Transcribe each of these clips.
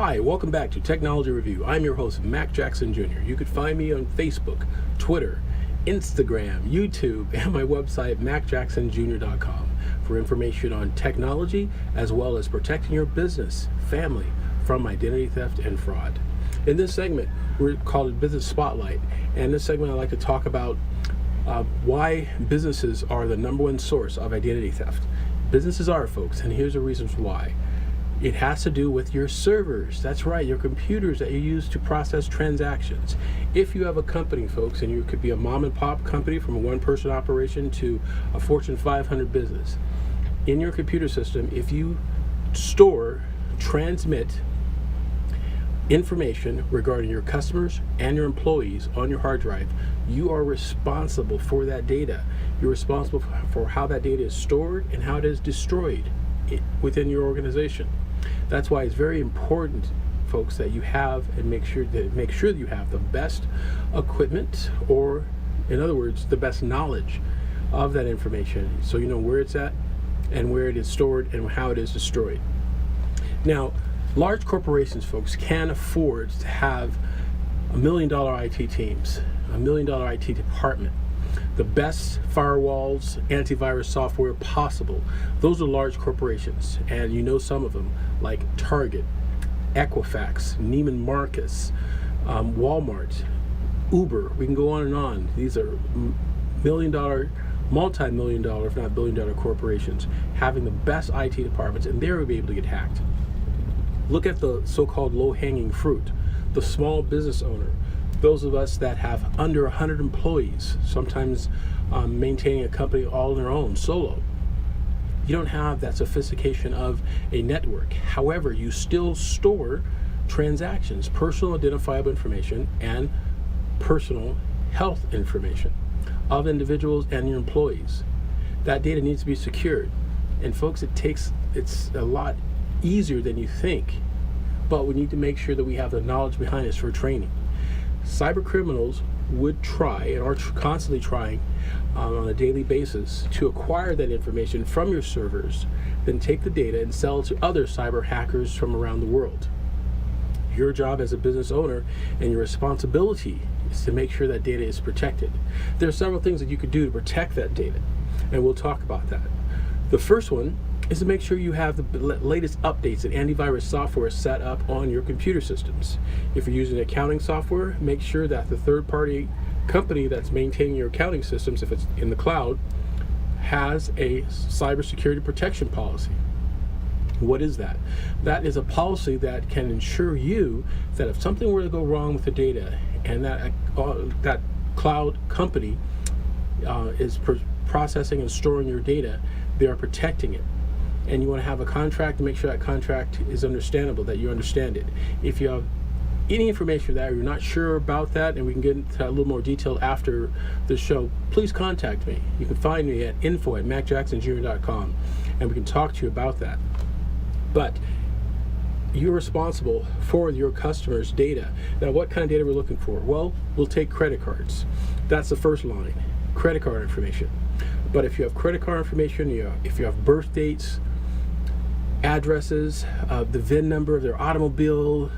Hi, welcome back to Technology Review. I'm your host, Mac Jackson Jr. You could find me on Facebook, Twitter, Instagram, YouTube, and my website, macjacksonjr.com for information on technology as well as protecting your business, family from identity theft and fraud. In this segment, we're called Business Spotlight. And in this segment, I'd like to talk about why businesses are the number one source of identity theft. Businesses are, folks, and here's the reasons why. It has to do with your servers. That's right, your computers that you use to process transactions. If you have a company, folks, and you could be a mom and pop company from a one-person operation to a Fortune 500 business, in your computer system, if you store, transmit information regarding your customers and your employees on your hard drive, you are responsible for that data. You're responsible for how that data is stored and how it is destroyed within your organization. That's why it's very important, folks, that you have and make sure that you have the best equipment, or in other words, the best knowledge of that information, so you know where it's at and where it is stored and how it is destroyed. Now, large corporations, folks, can afford to have $1 million IT teams, $1 million IT department, the best firewalls, antivirus software possible. Those are large corporations, and you know some of them, like Target, Equifax, Neiman Marcus, Walmart, Uber. We can go on and on. These are multi-million dollar, if not billion-dollar corporations having the best IT departments, and they're be able to get hacked. Look at the so-called low-hanging fruit, the small business owner. Those of us that have under 100 employees, sometimes maintaining a company all on their own, solo. You don't have that sophistication of a network. However, you still store transactions, personal identifiable information, and personal health information of individuals and your employees. That data needs to be secured. And folks, it's a lot easier than you think, but we need to make sure that we have the knowledge behind us for training. Cyber criminals would try and are constantly trying on a daily basis to acquire that information from your servers, then take the data and sell it to other cyber hackers from around the world. Your job as a business owner and your responsibility is to make sure that data is protected. There are several things that you could do to protect that data, and we'll talk about that. The first one is to make sure you have the latest updates and antivirus software set up on your computer systems. If you're using accounting software, make sure that the third-party company that's maintaining your accounting systems, if it's in the cloud, has a cybersecurity protection policy. What is that? That is a policy that can ensure you that if something were to go wrong with the data and that cloud company is processing and storing your data, they are protecting it. And you want to have a contract to make sure that contract is understandable, that you understand it. If you have any information that you're not sure about that, and we can get into a little more detail after the show, please contact me. You can find me at info@macjacksonjr.com, and we can talk to you about that. But you're responsible for your customers' data. Now, what kind of data we're looking for? Well, we'll take credit cards. That's the first line, credit card information. But if you have credit card information, if you have birth dates, addresses, the VIN number of their automobile,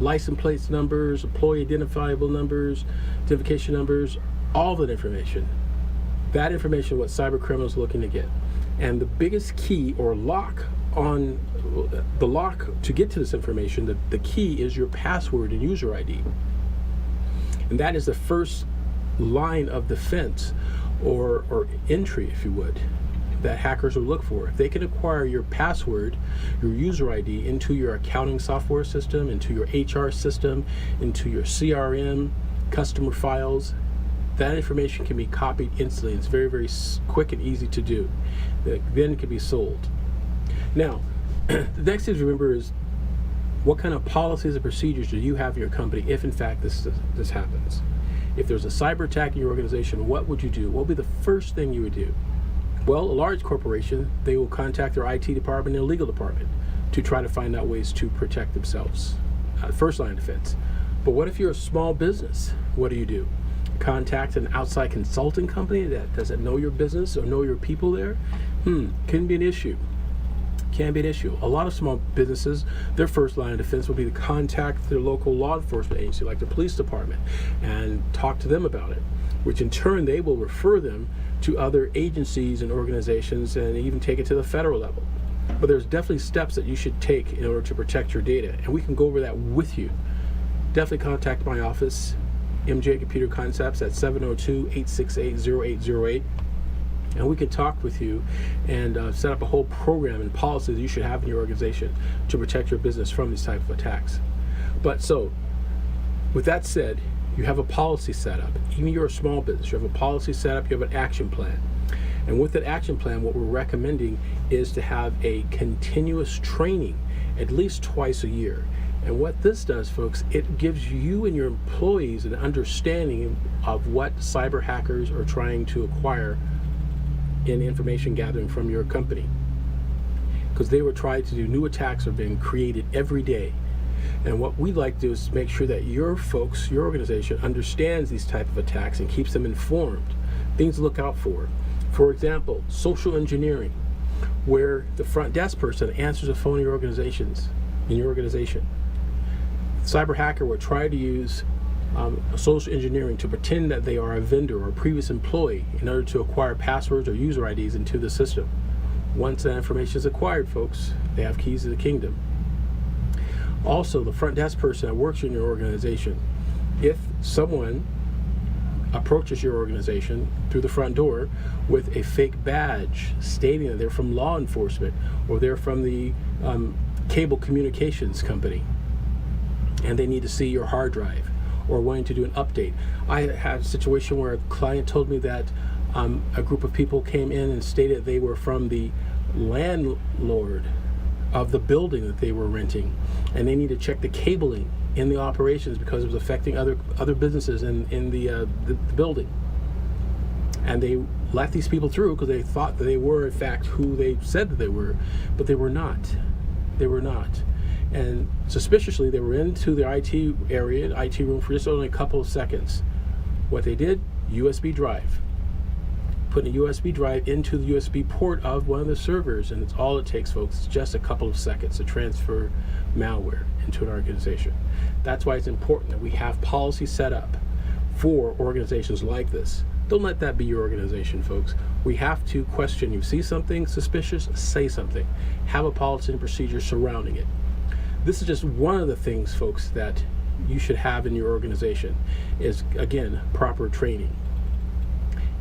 license plates numbers, employee identifiable numbers, identification numbers, all that information is what cyber criminals are looking to get. And the biggest key or lock on the lock to get to this information, the key is your password and user ID. And that is the first line of defense or entry, if you would, that hackers will look for. If they can acquire your password, your user ID into your accounting software system, into your HR system, into your CRM, customer files, that information can be copied instantly. It's very, very quick and easy to do. Then it can be sold. Now, the next thing to remember is what kind of policies and procedures do you have in your company if in fact this happens? If there's a cyber attack in your organization, what would you do? What would be the first thing you would do? Well, a large corporation, they will contact their IT department and their legal department to try to find out ways to protect themselves. First line of defense. But what if you're a small business? What do? Contact an outside consulting company that doesn't know your business or know your people there? Can be an issue. can be an issue. A lot of small businesses, their first line of defense will be to contact their local law enforcement agency, like the police department, and talk to them about it, which in turn they will refer them to other agencies and organizations and even take it to the federal level. But there's definitely steps that you should take in order to protect your data, and we can go over that with you. Definitely contact my office, MJ Computer Concepts, at 702-868-0808, and we can talk with you and set up a whole program and policy that you should have in your organization to protect your business from these type of attacks. But so, with that said, you have a policy set up. Even you're a small business, you have a policy set up, you have an action plan. And with that action plan, what we're recommending is to have a continuous training at least twice a year. And what this does, folks, it gives you and your employees an understanding of what cyber hackers are trying to acquire in information gathering from your company. Because they were trying to do new attacks are being created every day. And what we'd like to do is make sure that your folks, your organization, understands these type of attacks and keeps them informed. Things to look out for. For example, social engineering, where the front desk person answers the phone in your organization. Cyber hacker would try to use social engineering to pretend that they are a vendor or a previous employee in order to acquire passwords or user IDs into the system. Once that information is acquired, folks, they have keys to the kingdom. Also, the front desk person that works in your organization, if someone approaches your organization through the front door with a fake badge stating that they're from law enforcement or they're from the cable communications company, and they need to see your hard drive or wanting to do an update. I had a situation where a client told me that a group of people came in and stated they were from the landlord of the building that they were renting, and they need to check the cabling in the operations because it was affecting other businesses in the building. And they let these people through because they thought that they were in fact who they said that they were, but they were not. They were not. And suspiciously, they were into the IT area, IT room, for just only a couple of seconds. What they did, USB drive. Putting a USB drive into the USB port of one of the servers, and it's all it takes, folks. It's just a couple of seconds to transfer malware into an organization. That's why it's important that we have policy set up for organizations like this. Don't let that be your organization, folks. We have to question. You see something suspicious, say something. Have a policy and procedure surrounding it. This is just one of the things, folks, that you should have in your organization is, again, proper training.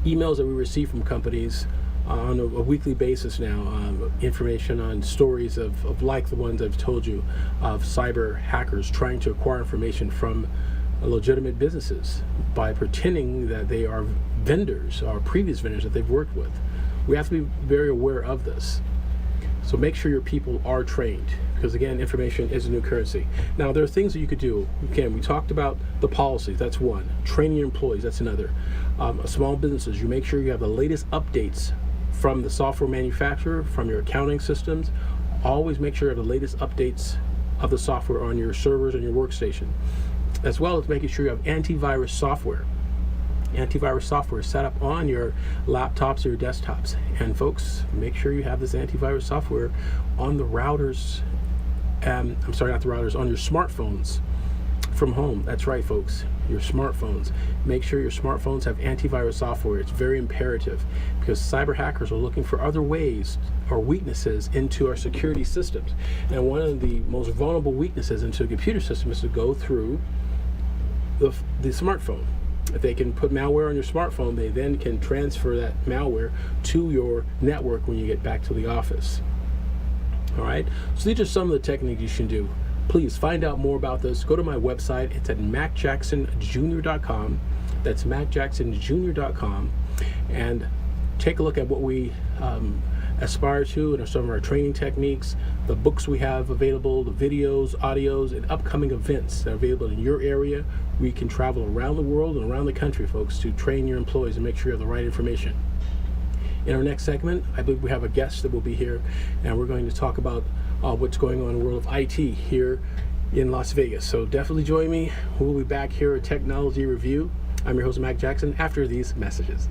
Emails that we receive from companies on a weekly basis now, information on stories of like the ones I've told you, of cyber hackers trying to acquire information from legitimate businesses by pretending that they are vendors or previous vendors that they've worked with. We have to be very aware of this. So make sure your people are trained, because again, information is a new currency. Now, there are things that you could do. Again, we talked about the policies, that's one. Training your employees, that's another. Small businesses, you make sure you have the latest updates from the software manufacturer, from your accounting systems. Always make sure you have the latest updates of the software on your servers and your workstation, as well as making sure you have antivirus software. Antivirus software is set up on your laptops or your desktops. And folks, make sure you have this antivirus software on the routers, on your smartphones from home. That's right, folks, your smartphones. Make sure your smartphones have antivirus software. It's very imperative, because cyber hackers are looking for other ways or weaknesses into our security systems. And one of the most vulnerable weaknesses into a computer system is to go through the smartphone. If they can put malware on your smartphone, they then can transfer that malware to your network when you get back to the office. All right, so these are some of the techniques you should do. Please find out more about this. Go to my website. It's at macjacksonjr.com. That's macjacksonjr.com, and take a look at what we aspire to and some of our training techniques, the books we have available, the videos, audios, and upcoming events that are available in your area. We can travel around the world and around the country, folks, to train your employees and make sure you have the right information. In our next segment, I believe we have a guest that will be here, and we're going to talk about what's going on in the world of IT here in Las Vegas. So definitely join me. We'll be back here at Technology Review. I'm your host, Mac Jackson, after these messages.